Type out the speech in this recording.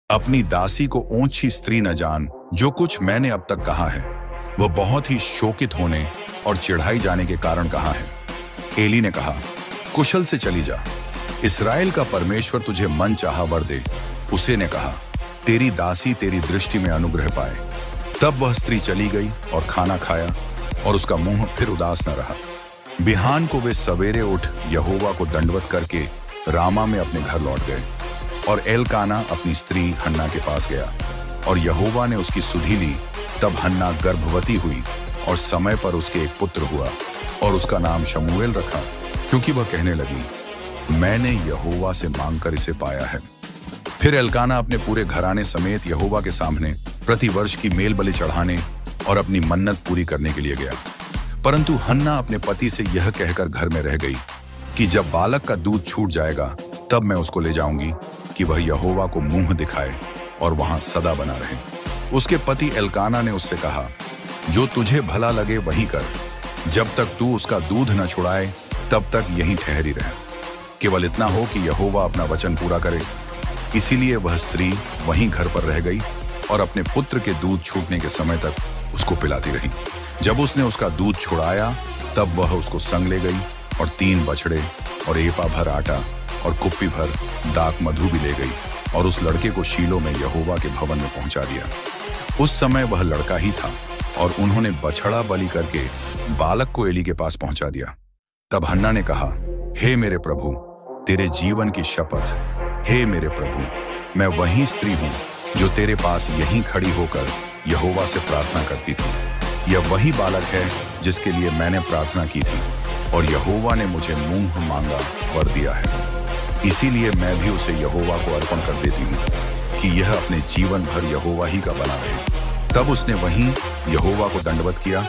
अपनी दासी को ओछी स्त्री न जान, जो कुछ मैंने अब तक कहा है वह बहुत ही शोकित होने और चिढ़ाई जाने के कारण कहा है। एली ने कहा, कुशल से चली जा, इस्राएल का परमेश्वर तुझे मन चाहा वर दे। उसे ने कहा, तेरी दासी तेरी दृष्टि में अनुग्रह पाए। तब वह स्त्री चली गई और खाना खाया और उसका मुंह फिर उदास न रहा। बिहान को वे सवेरे उठ यहोवा को दंडवत करके रामा में अपने घर लौट गए। और एलकाना अपनी स्त्री हन्ना के पास गया और यहोवा ने उसकी सुधि ली। तब हन्ना गर्भवती हुई और समय पर उसके एक पुत्र हुआ और उसका नाम शमूएल रखा, क्योंकि वह कहने लगी, मैंने यहोवा से मांगकर इसे पाया है। फिर एलकाना अपने पूरे घराने समेत यहोवा के सामने प्रतिवर्ष की मेल बलि चढ़ाने और अपनी मन्नत पूरी करने के लिए गया। परंतु हन्ना अपने पति से यह कहकर घर में रह गई कि जब बालक का दूध छूट जाएगा तब मैं उसको ले जाऊंगी कि वह यहोवा को मुंह दिखाए और वहां सदा बना रहे। उसके पति एलकाना ने उससे कहा, जो तुझे भला लगे वही कर, जब तक तू उसका दूध न छुड़ाए तब तक यहीं ठहरी रह। केवल इतना हो कि यहोवा अपना वचन पूरा करे। इसीलिए वह स्त्री वहीं घर पर रह गई और अपने पुत्र के दूध छूटने के समय तक उसको पिलाती रही। जब उसने उसका दूध छुड़ाया तब वह उसको संग ले गई और 3 बछड़े और एपा भर आटा और कुप्पी भर दाख मधु भी ले गई और उस लड़के को शीलो में यहोवा के भवन में पहुंचा दिया। उस समय वह लड़का ही था और उन्होंने बछड़ा बलि करके बालक को एली के पास पहुंचा दिया। तब हन्ना ने कहा, हे मेरे प्रभु, तेरे जीवन की शपथ, हे मेरे प्रभु, मैं वही स्त्री हूं जो तेरे पास यहीं खड़ी होकर यहोवा से प्रार्थना करती थी। यह वही बालक है जिसके लिए मैंने प्रार्थना की थी और यहोवा ने मुझे मुंह मांगा वर दिया है। इसीलिए मैं भी उसे यहोवा को अर्पण कर देती हूँ कि यह अपने जीवन भर यहोवा ही का बना रहे। तब उसने वहीं यहोवा को दंडवत किया